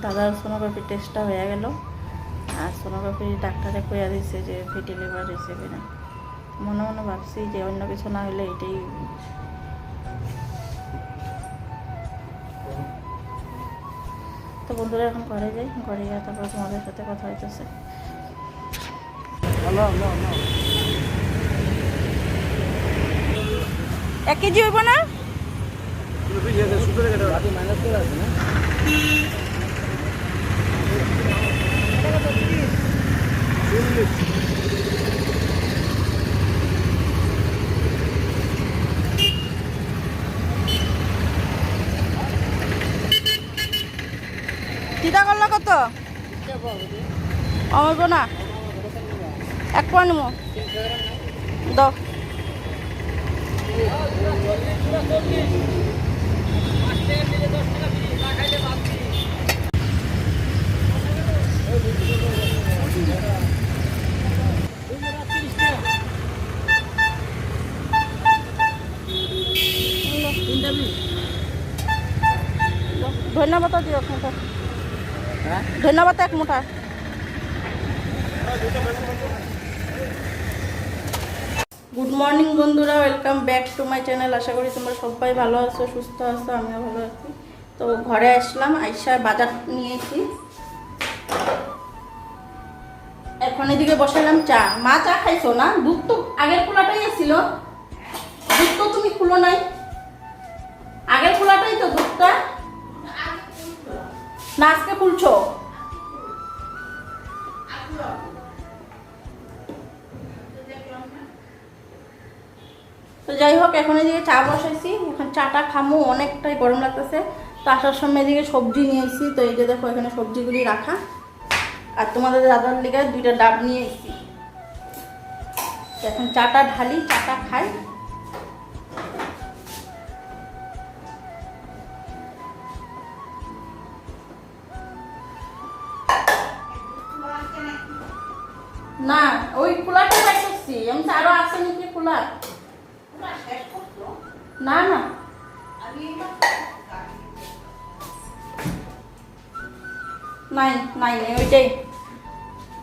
দাদার সোনোগ্রাফি টেস্টটা হয়ে গেল, আর সোনোগ্রাফি ডাক্তারে কইয়া দিছে যে ফ্যাটি লিভার হয়েছে কিনা। মনে মনে ভাবছি যে অন্য কিছু না হলে এটাই। তো বন্ধুরা এখন ঘরে যাই, ঘরে গিয়ে তারপর তোমাদের সাথে কথা হইতেছে। এক কেজি হইব না? চিন্তা করলো কত অমরব না? এক পা নিব দাও। ধন্যবাদ দিও এক মুঠা, ধন্যবাদ এক মুঠা। গুড মর্নিং বন্ধুরা, welcome back to my channel. আশা করি তোমরা সবাই ভালো আছো, সুস্থ আছো, আমিও ভালো আছি। তো ঘরে আসলাম, আইসা বাজার নিয়েছি। এখন এদিকে বসালাম চা। মা চা খাইছো না? দুধ তো আগের খোলাটাই ছিল, দুধ তো তুমি খুলো নাই। আগের খোলাটাই তো দুধটা না, আজকে খুলছো? তো যাই হোক, এখন এদিকে চা বসাইছি, এখন চাটা খামো, অনেকটাই গরম লাগতেছে। তো আসার সময় এদিকে সবজি নিয়ে এসেছি। তো এই যে দেখো এখানে সবজিগুলি রাখা, আর তোমাদের দাদার লিগে 2টা ডাব নিয়ে এসেছি। এখন চাটা ঢালি, চাটা খাই। না, ওই খোলাটা রাখছি আমি, আরো আছে নাকি খোলা? না না, নাই নাই ওইটাই।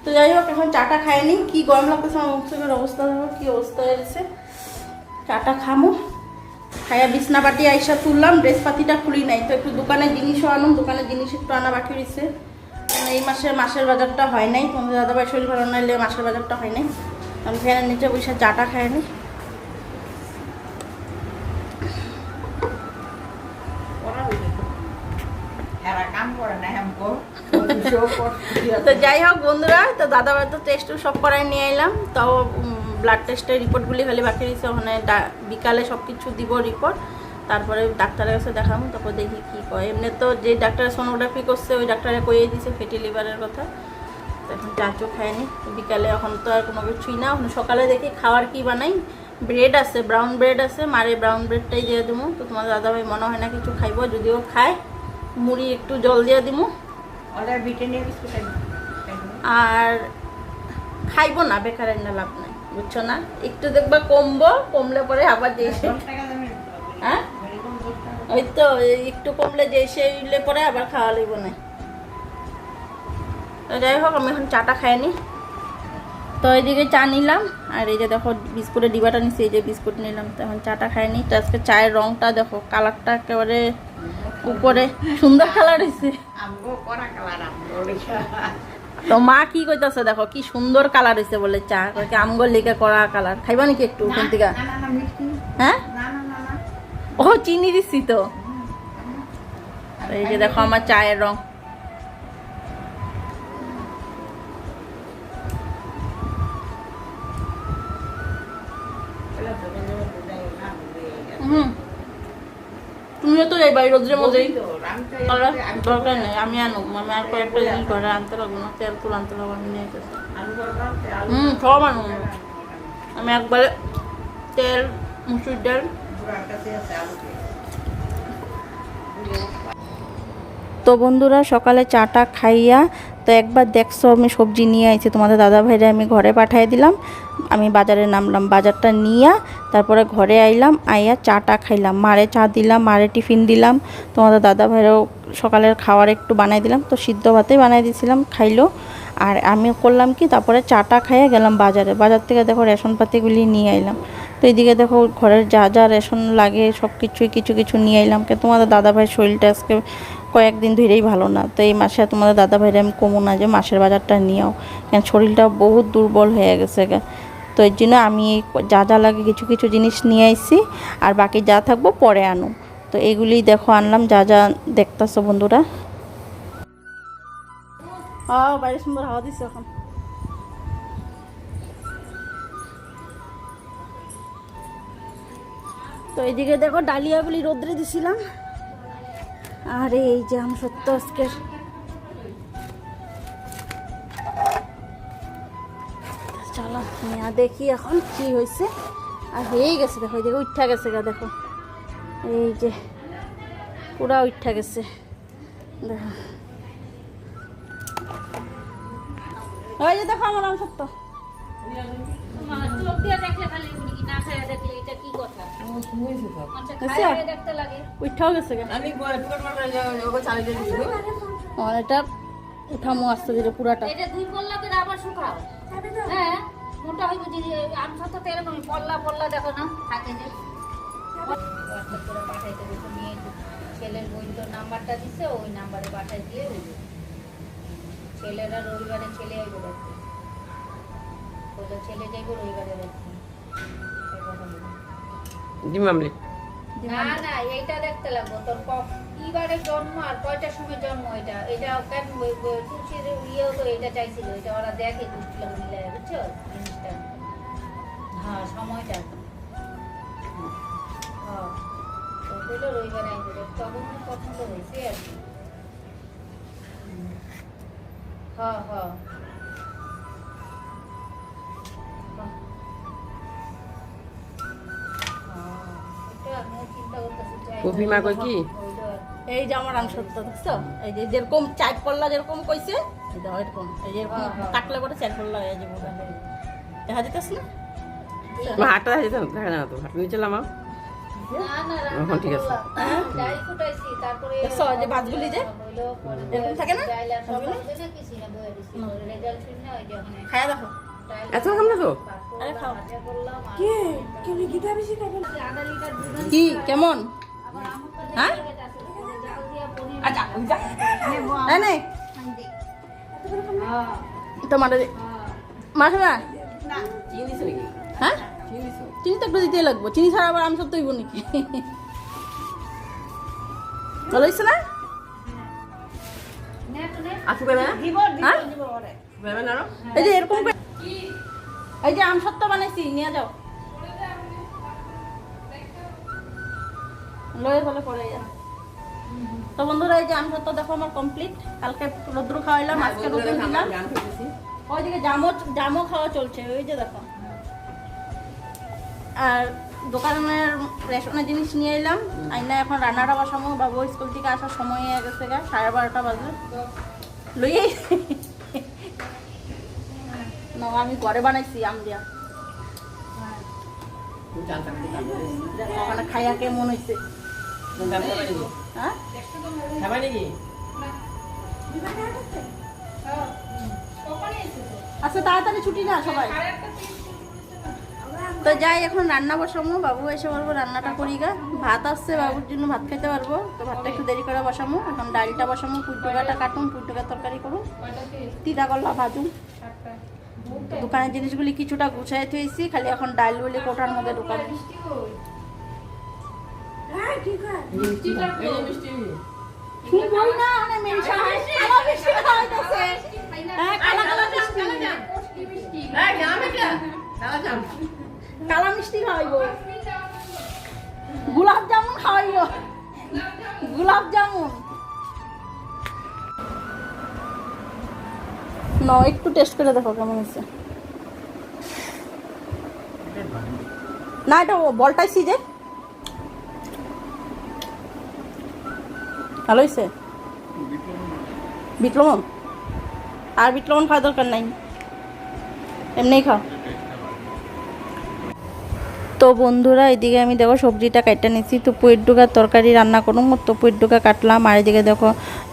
তো যাই হোক, এখন চাটা খাইনি। কি গরম লাগতেছে আমার, মুখের অবস্থা দেখো কি অবস্থা হয়েছে। চাটা খামো, খাইয়া বিছনা পাটি আইসা তুললাম, ড্রেস পাতিটা খুলি নাই। তো একটু দোকানের জিনিসও আনুম, দোকানের জিনিস একটু আনা বাকি রয়েছে। এই মাসের বাজারটা হয় নাই, তোমাদের দাদাভাই শরীর ভালো নাইলে মাসের বাজারটা হয় নাই। আমি ফ্যানের নিচে বসে চাটা খাইনি। তো যাই হোক বন্ধুরা, তো দাদাভাই তো টেস্ট সব করাই নিয়ে এলাম। তাও ব্লাড টেস্টের রিপোর্টগুলি খালি বাকি রয়েছে। ওখানে বিকালে সব কিছু দিব রিপোর্ট, তারপরে ডাক্তারের কাছে দেখাবো, তারপর দেখি কী কয়। এমনি তো যে ডাক্তার সোনোগ্রাফি করছে ওই ডাক্তারে কইয়ে দিয়েছে ফ্যাটি লিভারের কথা। তো এখন চাচও খায়নি বিকালে, এখন তো আর কোনো কিছুই না। এখন সকালে দেখি খাওয়ার কি বানাই। ব্রেড আছে, ব্রাউন ব্রেড আছে, মারে ব্রাউন ব্রেডটাই দিয়ে দেবো। তো তোমার দাদাভাই মনে হয় না কিছু খাইব, যদিও খায়। মুড়ি একটু জল দিয়ে দিব, আর খাইব না, বেকার না, লাভ নাই, বুঝছো না? একটু দেখবা কমবো, কমলে পরে আবার যে হ্যাঁ ওই তো একটু কমলে যে সেইলে পরে আবার খাওয়া লাগব না। তো যাই হোক, আমি এখন চাটা খাইনি। তো এইদিকে চা নিলাম, আর এই যে দেখো বিস্কুটের ডিবাটা নিচ্ছি, এই যে বিস্কুট নিলাম। তো এখন চাটা খাইনি। তো আজকে চায়ের রংটা দেখো, কালারটা একেবারে উপরে সুন্দর কালার হয়েছে। তো মা কি কইতাছে দেখো, কি সুন্দর কালার হয়েছে বলে চা, আমগোর লিগে করা কালার। খাইবা নাকি একটু ওখান থেকে? হ্যাঁ, ও চিনি দিচ্ছি তো। এই যে দেখো আমার চায়ের রং। তুমিও তো এই বাড়ি রোদ্রের মধ্যেই দরকার নেই, আমি আনো, আমি আর কয়েকটা জিনিস ঘরে আনতে পারবো না, তেল তুল আনতে পারবো, আমি নিয়ে গেছি। সব আনো, আমি একবারে তেল, মুসুর ডাল। তো বন্ধুরা সকালে চাটা খাইয়া তো একবার দেখছো আমি সবজি নিয়ে আইছি, তোমাদের দাদা ভাইরে আমি ঘরে পাঠিয়ে দিলাম। আমি বাজারে নামলাম, বাজারটা নিয়ে তারপরে ঘরে আইলাম, আইয়া চাটা খাইলাম, মারে চা দিলাম, মারে টিফিন দিলাম। তোমাদের দাদা ভাইরেও সকালের খাবার একটু বানাই দিলাম, তো সিদ্ধ ভাতেই বানাই দিয়েছিলাম, খাইলো। আর আমি করলাম কি, তারপরে চাটা খাইয়া গেলাম বাজারে, বাজার থেকে দেখো রেশনপাতিগুলি নিয়ে আইলাম। তো এইদিকে দেখো ঘরের যা যা রেশন লাগে সব কিছুই কিছু কিছু নিয়ে আইলাম। তোমাদের দাদা ভাইয়ের শরীরটা আজকে কয়েকদিন ধরেই ভালো না, তো এই মাসে তোমাদের দাদা ভাইরে আমি কমো না যে মাসের বাজারটা নিয়েও, কেন শরীরটা বহুত দুর্বল হয়ে গেছে। তো এর জন্য আমি যা যা লাগে কিছু কিছু জিনিস নিয়ে আইছি, আর বাকি যা থাকবো পরে আনো। তো এগুলিই দেখো আনলাম, যা যা দেখতেছো বন্ধুরা। বাইরে সুন্দর হাওয়া দিচ্ছে এখন। তো এইদিকে দেখো ডালিয়াগুলি রোদ্রে দিছিলাম, আর এই যে আমি সত্য আজকে চলো নিয়ে দেখি এখন কি হয়েছে। আর হয়েই গেছে দেখো, এইদিকে উঠা গেছে গা, দেখো এই যে পুরা উঠা গেছে দেখো। ওই যে দেখো আমার আমি সত্য উঠাও গেছে এটা উঠামো আসতে দিলে পুরাটা। আবার শুকাও, হ্যাঁ মোটা হইব আম তো তেরকম পল্লা পল্লা দেখো না থাকে যে পাঠাইতে নিয়ে ছেলের বই তো নাম্বারটা দিছে, ওই নাম্বারে পাঠাই দিয়ে ছেলেরা রবিবারে ছেলে আইব দেখতে, ওটা ছেলে যাইব রবিবারে দেখতে। না না এইটা দেখতে লাগবো তোর কিবারে জন্ম আর কয়টার সময় জন্ম, এটা কেন তুলসীর ইয়েও তো এটা চাইছিল, এটা ওরা দেখে তুলসী মিলে, বুঝছো জিনিসটা? হ্যাঁ সময়টা হ্যাঁ তো রবিবারে আইব, তখন পছন্দ হয়েছে আর কি। হ্যাঁ হ্যাঁ এই যে আমার আংশত্ব দেখছো, এই যে যেরকম চার পল্লা যেরকম কইছে এরকম, এই যে কাটলে পরে চার পল্লা হয়ে যাবে, দেখা যেতেছ না? হাটটা দেখা না তো, হাট নিয়ে চলাম এখন ঠিক আছে। দেখছো যে ভাতগুলি যে এরকম থাকে না, খায়া দেখো। এত খাম না তো, আরে খাও। কি কেমন? হ্যাঁ তোমার মাসে না হ্যাঁ চিনি তো একটু দিতে লাগবো, চিনি ছাড়া আবার আমি সব তৈব নাকি? ভালো হয়েছে না? এই যে এরকম এই যে আম সত্য বানাইছি, নিয়ে যাও লয়ে ফলে পড়ে যা। তো বন্ধুরা এই যে আম সত্য দেখো আমার কমপ্লিট, কালকে রোদ্র খাওয়াইলাম, আজকে রোদ্র দিলাম। ওইদিকে জামও খাওয়া চলছে, ওই যে দেখো। আর দোকানের রেশনের জিনিস নিয়ে এলাম, আইনা এখন রান্নাটা বসামো, বাবু স্কুল থেকে আসার সময় হয়ে গেছে, 12:30 বাজে লইয়ে না, আমি ঘরে বানাইছি আম দিয়া। ওখানে খাইয়া কেমন হয়েছে? আচ্ছা তাড়াতাড়ি ছুটি না সবাই। তো যাই এখন রান্না বসামো, বাবু এসে পারবো রান্নাটা করি গা। ভাত আসছে, বাবুর জন্য ভাত খেতে পারবো, তো ভাতটা একটু দেরি করে বসামো। এখন ডালটা বসামো, পুঁইটুকাটা কাটুন, পুঁইটুকার তরকারি করুন, তিতা করলা ভাজুন। দোকানের জিনিসগুলি কিছুটা গুছাই থুয়েছি, খালি এখন ডাল বলে কোটার মধ্যে ঢোকাবো। কালা মিষ্টি খাওয়াইব, গোলাপ জামুন খাওয়াইও, গোলাপ জামুন না, একটু টেস্ট করে দেখো কেমন হয়েছে। না এটা বলটাই সিজে ভালো হয়েছে। বিট লবণ আর বিট লবণ খাওয়া দরকার নাই, এমনিই খাও। তো বন্ধুরা এদিকে আমি দেখো সবজিটা কাটতে নিচ্ছি। তো পুঁইর ডুগার তরকারি রান্না করুম, তো পুঁইর ডুগা কাটলাম। আর এদিকে দেখো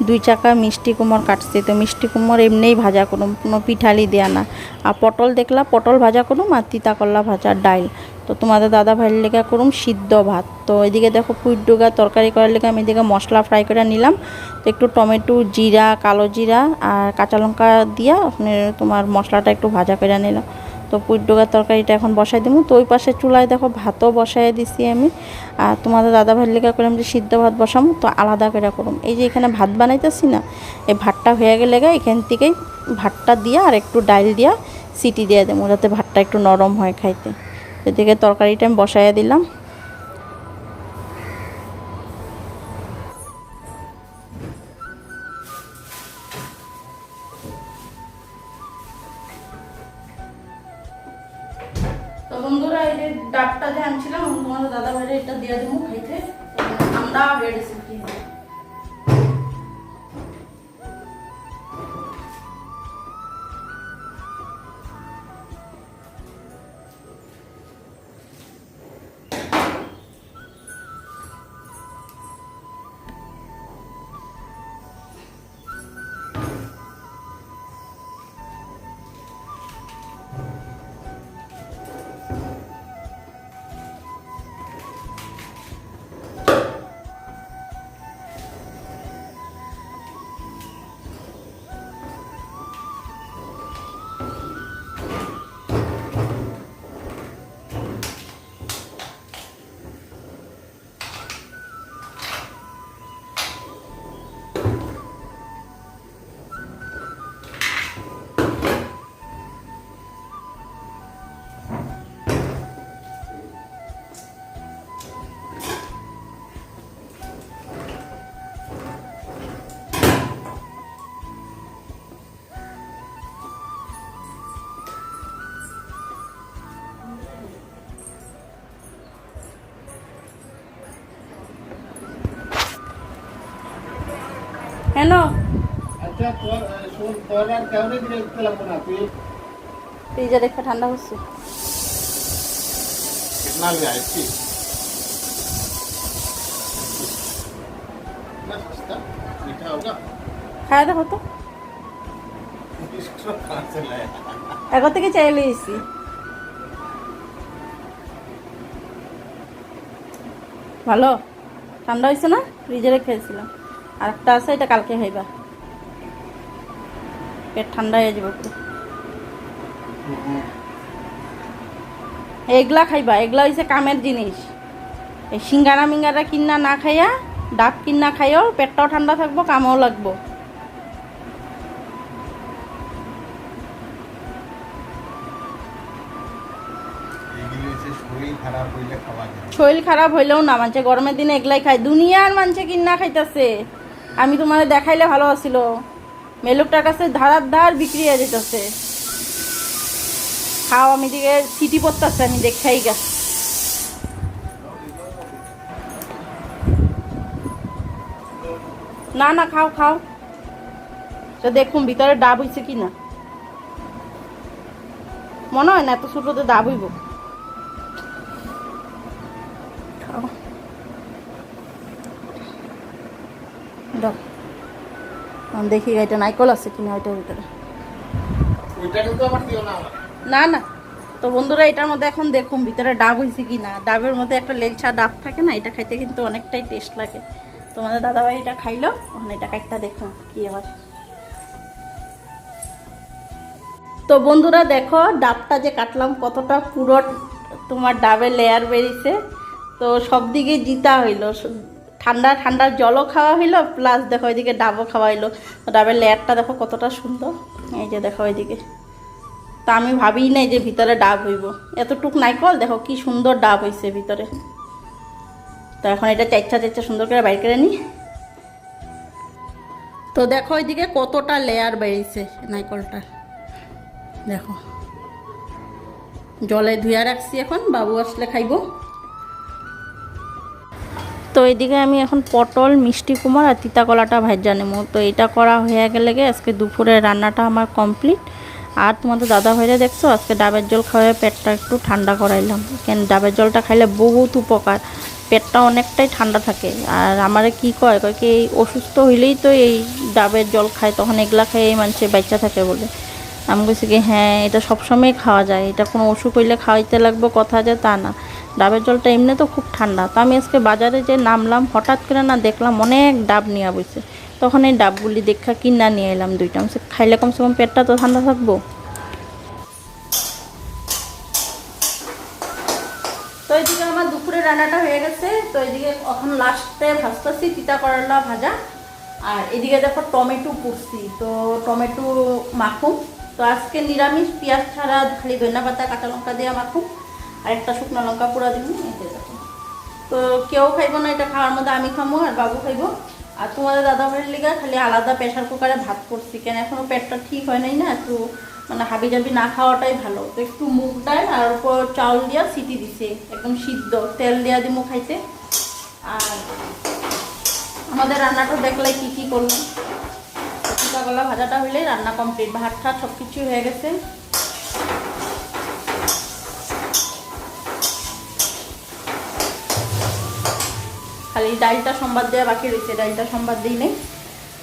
2 চাকা মিষ্টি কুমড় কাটছি। তো মিষ্টি কুমড় এমনিই ভাজা করুম, কোনো পিঠালি দেওয়া না। আর পটল দেখলাম, পটল ভাজা করুম। আর তিতা করলা ভাজা, ডাইল। তো তোমাদের দাদা ভাইয়ের লেগে করুম সিদ্ধ ভাত। তো এদিকে দেখো পুঁইর ডুগা তরকারি করার লেগে আমি এদিকে মশলা ফ্রাই করে নিলাম। তো একটু টমেটো, জিরা, কালো জিরা আর কাঁচা লঙ্কা দিয়া তোমার মশলাটা একটু ভাজা করে নিলাম। তো পুঁইর ডুগার তরকারিটা এখন বসাই দেবো। তো ওই পাশে চুলায় দেখো ভাতও বসাই দিছি আমি। আর তোমাদের দাদা ভাইয়ের লেগে করলাম যে সিদ্ধ ভাত বসাবো, তো আলাদা করে করুম। এই যে এখানে ভাত বানাইতেছি না, এই ভাতটা হয়ে গেলে এখান থেকেই ভাতটা দিয়া আর একটু ডাইল দিয়া সিটি দিয়ে দেবো, যাতে ভাতটা একটু নরম হয় খাইতে। এদিকে তরকারিটা আমি বসাইয়া দিলাম। তো বন্ধুরা এই যে ডাবটা যে আনছিলাম তোমাদের দাদা ভাইয়ের এটা দিয়ে দেবো খাইতে, ঠান্ডা হয়ে গেছে। হ্যালো, আচ্ছা তোর আর কেমন দেখতে লাগবো না তুই ফ্রিজে রেখে ঠান্ডা হচ্ছে। कितना ले आई थी ना सस्ता मीठा होगा খাওয়া দেখো তো, इसको कहाँ से लाया এগো থেকে চাইলে এসি। ভালো ঠান্ডা হয়েছে না, ফ্রিজে রেখেছিলাম। আর একটা আছে, এটা কালকে খাইবা, পেট ঠান্ডা হয়ে যাবে পুরো। এগুলা খাইবা, এগুলা হচ্ছে কামের জিনিস। এই সিঙ্গারা মিঙ্গারা কিনা না খাইয়া ডাব কিনা খাইও, পেটটাও ঠান্ডা থাকবো, কামও লাগবো। শরীর খারাপ হইলেও না, মানছে গরমের দিনে এগুলাই খায়, দুনিয়ার মানছে কিনা খাইতেছে। আমি তোমার দেখাইলে ভালো আছিল, মেলুকটার কাছে ধারার ধার বিক্রি হয়ে যেতেছে। খাও, আমি দিকে সিটি পড়তেছে, আমি দেখাই গা। না না খাও খাও, তো দেখুন ভিতরে ডাব হইছে কিনা। মনে হয় না এত ছোটতে ডাব হইব। খাও, দাও দেখি এটা নাইকল আছে কিনা ওইটার ভিতরে। ওইটা কিন্তু আবার দিও না না না। তো বন্ধুরা এটার মধ্যে এখন দেখুন ভিতরে ডাব হয়েছে কি না। ডাবের মধ্যে একটা লেলছা ডাব থাকে না, এটা খাইতে কিন্তু অনেকটাই টেস্ট লাগে। তোমাদের দাদাভাই এটা খাইলো, ওখানে এটা কাটটা দেখুন কি হয়। তো বন্ধুরা দেখো ডাবটা যে কাটলাম কতটা পুরো তোমার ডাবের লেয়ার বেরিয়েছে। তো সব দিকে জিতা হইলো, ঠান্ডা ঠান্ডার জলও খাওয়া হইলো, প্লাস দেখো ওইদিকে ডাবও খাওয়া হইলো। তো ডাবের লেয়ারটা দেখো কতটা সুন্দর, এই যে দেখো ওইদিকে। তা আমি ভাবিই নাই যে ভিতরে ডাব হইব, এতটুক নাইকল দেখো কি সুন্দর ডাব হয়েছে ভিতরে। তো এখন এটা চাইচ্ছা সুন্দর করে বাইর করে নিই। তো দেখো ওইদিকে কতটা লেয়ার বেরিয়েছে নারকলটা, দেখো। জলে ধুয়ে রাখছি, এখন বাবু আসলে খাইবো। তো এইদিকে আমি এখন পটল, মিষ্টি কুমড় আর তিতা কলাটা ভাজা নেবো। তো এটা করা হয়ে গেলে আজকে দুপুরের রান্নাটা আমার কমপ্লিট। আর তোমাদের দাদা ভাইরা দেখছো আজকে ডাবের জল খাওয়াই পেটটা একটু ঠান্ডা করাইলাম, কেন ডাবের জলটা খাইলে বহুত উপকার, পেটটা অনেকটাই ঠান্ডা থাকে। আর আমারে কি কয় কি এই অসুস্থ হইলেই তো এই ডাবের জল খায়, তখন এগুলা খাই এই মানুষের বাচ্চা থাকে বলে। আমি বলছি কি হ্যাঁ এটা সবসময় খাওয়া যায়, এটা কোনো অসুখ হইলে খাওয়াইতে লাগবে কথা যে তা না। ডাবের জলটা এমনি তো খুব ঠান্ডা। তো আমি আজকে বাজারে যে নামলাম হঠাৎ করে না দেখলাম অনেক ডাব নিয়ে বসে, তখন এই ডাবগুলি দেখা কিনা নিয়ে এলাম দুইটা। আমি খাইলে কমসে কম পেটটা তো ঠান্ডা থাকবো। তো এইদিকে আমার দুপুরে রান্নাটা হয়ে গেছে। তো এইদিকে এখন লাস্টে ভাজতেছি তিতা করলা ভাজা, আর এদিকে দেখো টমেটো পুষছি। তো টমেটো মাখুম। তো আজকে নিরামিষ, পেঁয়াজ ছাড়া খালি ধনিয়া পাতা কাঁচা লঙ্কা দিয়ে মাখুম, আর একটা শুকনো লঙ্কা পুরা দিব। এতে দেখো তো কেউ খাইবো না, এটা খাওয়ার মধ্যে আমি খাবো আর বাবু খাইবো। আর তোমাদের দাদা ভাইয়ের লিগা খালি আলাদা প্রেশার কুকারে ভাত করছি, কেন এখনো পেটটা ঠিক হয় নাই না, একটু মানে হাবি জাবি না খাওয়াটাই ভালো। তো একটু মুগ ডাল আর উপর চাউল দিয়া সিটি দিছে, একদম সিদ্ধ, তেল দিয়া দিমু খাইতে। আর আমাদের রান্নাটা দেখলে কি কি করলাম, তিতা কলা ভাজাটা হইলে রান্না কমপ্লিট, ভাত ঠাত সব কিছু হয়ে গেছে। খালি ডালটা সোমবার দেওয়া বাকি রয়েছে, ডালটা সোমবার দিই নেই।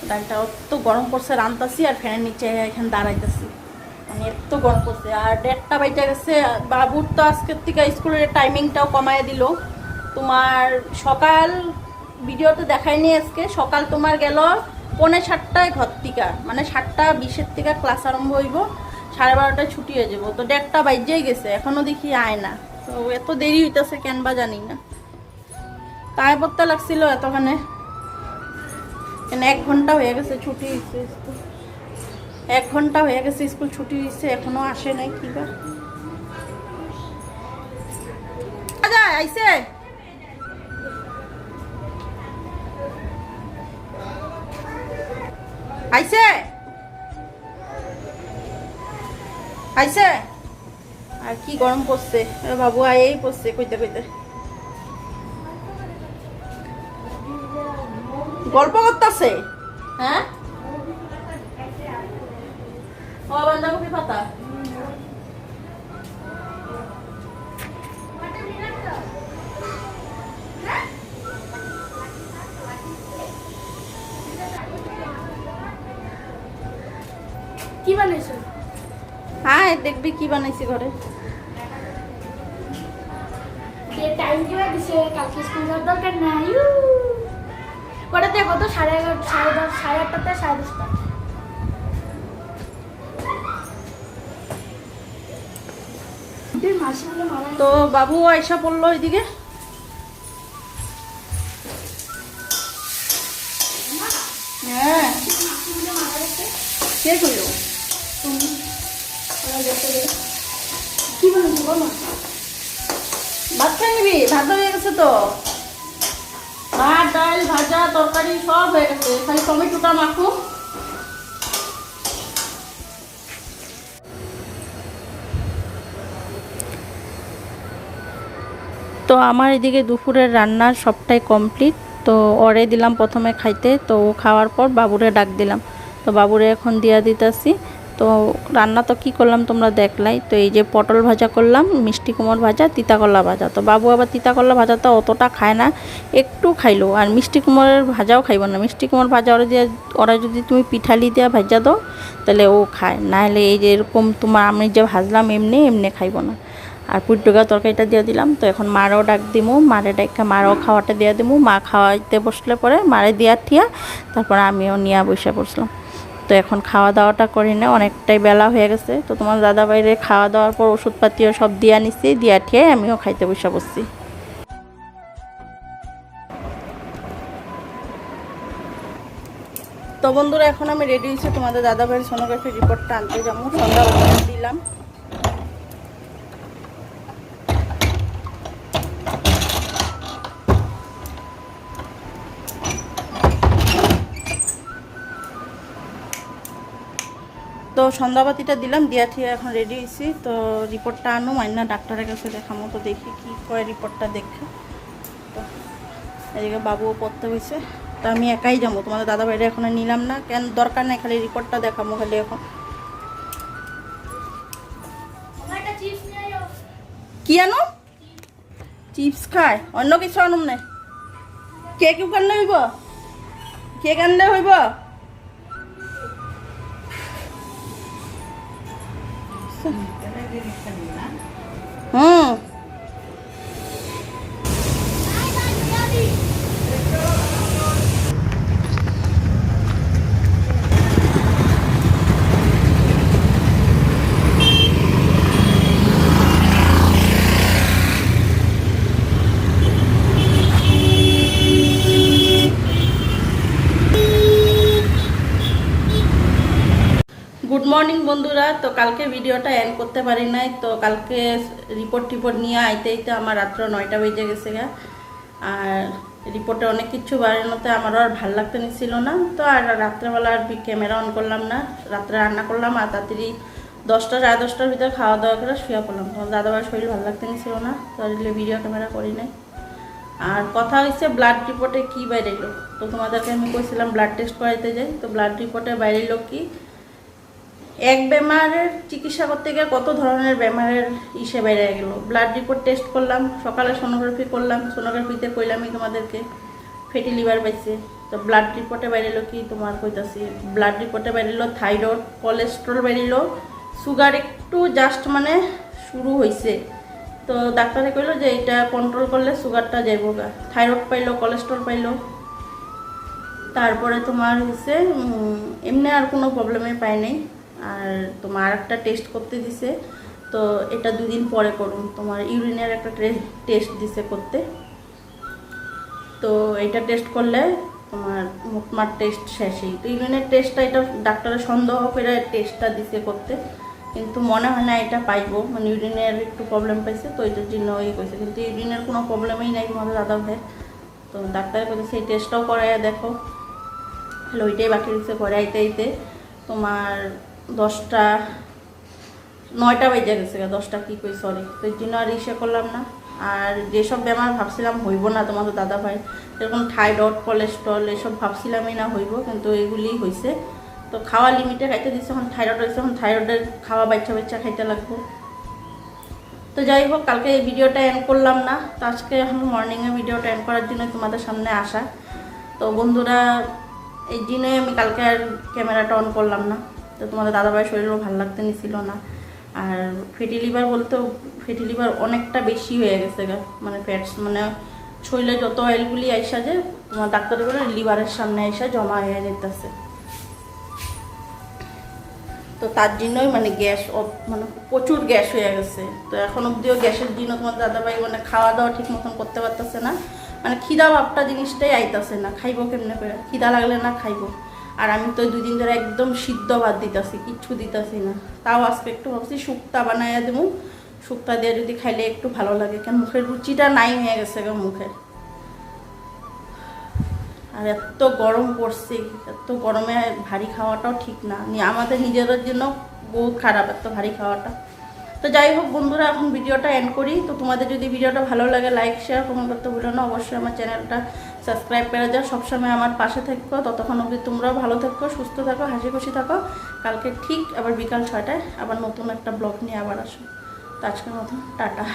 ডালটা অত গরম করছে, রান্তাছি আর ফ্যানের নিচে এখানে দাঁড়াইতেছি, মানে এত গরম করছে। আর 1:30 বাজে গেছে। বাবুর তো আজকের থেকে স্কুলের টাইমিংটাও কমায় দিল। তোমার সকাল ভিডিওতে দেখায়নি আজকে, সকাল তোমার গেল 7:45 ঘর থেকে, মানে 7:20 থেকে ক্লাস আরম্ভ হইব, 12:30 ছুটি হয়ে যাবো। তো 1:30 বাজেই গেছে, এখনো দেখি আয় না। তো এত দেরি হইতেছে কেন বা জানি না, তাই পড়তে লাগছিল এতখানে, কেন 1 ঘন্টা হয়ে গেছে ছুটি হয়েছে, 1 ঘন্টা হয়ে গেছে স্কুল ছুটি হয়েছে, এখনো আসে নাই। কি বা আইসে আইসে আইসে। আর কি গরম পড়ছে, বাবু আয়েই পড়ছে কইতে কইতে, গল্প করতেছে। হ্যাঁ ও বাঁধাকপি পাতা কি বানাইছো? হ্যাঁ দেখবি কি বানাইছি ঘরে। যে টাইম কিবা দিছে কালকে স্কুল যাওয়ার দরকার নাই। কটা দেখো তো 11:30, 10:30, 8:30, 10:30। তো বাবু আয়সা পড়লো ওইদিকে। হ্যাঁ কে করলো? কি বানাইছো বলো? ভাত খাই নিবি? ভাত হয়ে গেছে তো, ভাত ডাল ভাজা তরকারি সব হয়ে গেছে, খালি টমেটোটা মাখো। তো আমার এদিকে দুপুরের রান্নার সবটাই কমপ্লিট। তো ওরে দিলাম প্রথমে খাইতে, তো ও খাওয়ার পর বাবুরে ডাক দিলাম। তো বাবুরে এখন দিয়া দিতেছি। তো রান্না তো কি করলাম তোমরা দেখলাই। তো এই যে পটল ভাজা করলাম, মিষ্টি কুমড় ভাজা, তিতা করলা ভাজা। তো বাবু আবার তিতা করলা ভাজাটা অতটা খায় না, একটু খাইলো। আর মিষ্টি কুমড়ের ভাজাও খাইব না। মিষ্টি কুমড় ভাজা ওরা যদি তুমি পিঠালি দেওয়া ভাজা দাও তাহলে ও খায়, নাহলে এই যে এরকম তোমার আমি যে ভাজলাম এমনি খাইব না। আর পুটডুগা তরকারিটা দিয়ে দিলাম। তো এখন মারও ডাক দিমু, মারে ডাকা মারও খাওয়াটা দিয়ে দিমু। মা খাওয়াইতে বসলে পরে মারে দিয়া ঠিয়া তারপর আমিও নিয়ে বসে পড়ছিলাম। তো এখন খাওয়া দাওয়াটা করি না, অনেকটাই বেলা হয়ে গেছে। তো তোমার দাদা বাইরে খাওয়া দাওয়ার পর ওষুধপাতিও সব দিয়া নিছি, দিয়া ঠিয়াই আমিও খাইতে বসে পড়ছি। তো বন্ধুরা এখন আমি রেডি হয়েছি তোমাদের দাদা ভাইয়ের সোনোগ্রাফির রিপোর্টটা আনতে যাবো, সন্ধ্যাবেলা দিলাম। তো সন্ধ্যাবাতিটা দিলাম, দিয়া ঠিক এখন রেডি হয়েছি। তো রিপোর্টটা আনো মাইনা ডাক্তারের কাছে দেখামো, তো দেখি কি কয় রিপোর্টটা দেখে। তো এদিকে বাবুও পড়তে হয়েছে, তো আমি একাই যাবো, তোমাদের দাদা ভাইরা এখন আর নিলাম না, কেন দরকার নেই, খালি রিপোর্টটা দেখামো খালি এখন। আমার একটা চিপস নিয়ে আয়। কি আনো? চিপস খায়, অন্য কিছু আনুম না। কেক আনলে হইব, কেক আনলে হইব। হুম গুড মর্নিং বন্ধুরা। তো কালকে ভিডিওটা এন্ড করতে পারি নাই, তো কালকে রিপোর্ট নিয়ে আইতে আইতে আমার রাত্র 9টা বেজে গেছে গা। আর রিপোর্টে অনেক কিছু বাড়ানোতে আমারও আর ভাল লাগতে নিছিল না, তো আর রাত্রেবেলা আর ক্যামেরা অন করলাম না, রাত্রে রান্না করলাম আর তাড়াতাড়ি 10টা সাড়ে 10টার ভিতরে খাওয়া দাওয়া করে শুয়ে পড়লাম। তখন দাদাভাইয়ের শরীর ভালো লাগতে নিছিল না, তো ভিডিও ক্যামেরা করি নাই। আর কথা হচ্ছে ব্লাড রিপোর্টে কী বাইরেলো, তো তোমাদেরকে আমি কইছিলাম ব্লাড টেস্ট করাইতে যাই। তো ব্লাড রিপোর্টে বাইরেলো কি, এক বেমারের চিকিৎসা করতে গিয়ে কত ধরনের বেমারের ইসে বেড়ে গেল। ব্লাড রিপোর্ট টেস্ট করলাম, সকালে সোনোগ্রাফি করলাম, সোনোগ্রাফিতে কইলামই তোমাদেরকে ফ্যাটি লিভার পাইছে। তো ব্লাড রিপোর্টে বেরিলো কি তোমার কইতাছি, ব্লাড রিপোর্টে বেরিলো থাইরয়েড, কোলেস্ট্রল বেরিলো, সুগার একটু জাস্ট মানে শুরু হয়েছে। তো ডাক্তারে কইলো যে এটা কন্ট্রোল করলে সুগারটা যাইব গা। থাইরয়েড পাইলো, কোলেস্ট্রল পাইলো, তারপরে তোমার হচ্ছে এমনি আর কোনো প্রবলেমে পাই নাই। আর তোমার একটা টেস্ট করতে দিছে, তো এটা 2 দিন পরে করুন, তোমার ইউরিনের একটা টেস্ট দিছে করতে। তো এটা টেস্ট করলে তোমার মোটমাট টেস্ট শেষই। তো ইউরিনের টেস্টটা এটা ডাক্তারের সন্দেহ করে টেস্টটা দিছে করতে, কিন্তু মনে হয় না এটা পাইবো, মানে ইউরিনের একটু প্রবলেম পাইছে, তো এটার জন্য ওই কইছে, কিন্তু ইউরিনের কোনো প্রবলেমই নাই তোমাদের দাদা ভাই। তো ডাক্তার কইছে সেই টেস্টটাও করাইয়া দেখো, তাহলে ওইটাই বাকি দিচ্ছে করাইতে আইতে তোমার 9টা বেজে গেছে, 10টা কি কই সরি। তো এই জন্য আর ইসে করলাম না। আর যেসব বেমার ভাবছিলাম হইব না তোমাদের দাদা ভাই, যেরকম থাইরয়েড, কোলেস্ট্রল, এসব ভাবছিলামই না হইব, কিন্তু এগুলি হয়েছে। তো খাওয়া লিমিটে খাইতে দিচ্ছে, এখন থাইরয়েড হয়েছে, এখন থাইরয়েডের খাওয়া বাচ্চা খাইতে লাগবো। তো যাই হোক, কালকে এই ভিডিওটা এন্ড করলাম না, তো আজকে এখন মর্নিংয়ে ভিডিওটা এন্ড করার জন্য তোমাদের সামনে আসা। তো বন্ধুরা এই জন্যই আমি কালকে আর ক্যামেরাটা অন করলাম না। তো তোমাদের দাদাভাইয়ের শরীরও ভালো লাগতে নিছিল না। আর ফ্যাটি লিভার বলতেও ফ্যাটি লিভার অনেকটা বেশি হয়ে গেছে গা, মানে ফ্যাটস মানে শরীরে যত অয়েলগুলি আইসা যে তোমার ডাক্তারের করে লিভারের সামনে আইসা জমা হয়ে যেতেছে। তো তার জন্যই মানে গ্যাস মানে প্রচুর গ্যাস হয়ে গেছে। তো এখন অব্দিও গ্যাসের জন্য তোমার দাদাভাই মানে খাওয়া দাওয়া ঠিক মতন করতে পারতেছে না, মানে খিদা ভাবটা জিনিসটাই আইতাছে না, খাইবো কেমনে করে, খিদা লাগলে না খাইবো। আর আমি তো 2 দিন ধরে একদম সিদ্ধ ভাত দিতেছি, কিচ্ছু দিতেছি না। তাও আজকে একটু ভাবছি শুক্তা বানাইয়া দেবো, শুক্তা দিয়ে যদি খাইলে একটু ভালো লাগে, কেন মুখের রুচিটা নাই হয়ে গেছে গো মুখের। আর এত গরম পড়ছে, এত গরমে ভারী খাওয়াটাও ঠিক না, আমাদের নিজেদের জন্য বহুত খারাপ এত ভারী খাওয়াটা। তো যাই হোক বন্ধুরা, এখন ভিডিওটা এন্ড করি। তো তোমাদের যদি ভিডিওটা ভালো লাগে লাইক শেয়ার কমেন্ট করতে ভুলো না, অবশ্যই আমার চ্যানেলটা সাবস্ক্রাইব করে যাও, সবসময় আমার পাশে থাকো। ততক্ষণ অবধি তোমরাও ভালো থাকো, সুস্থ থাকো, হাসি খুশি থাকো। কালকে ঠিক আবার বিকাল 6টায় আবার নতুন একটা ব্লগ নিয়ে আবার আসো। তো আজকের মতো টাটা।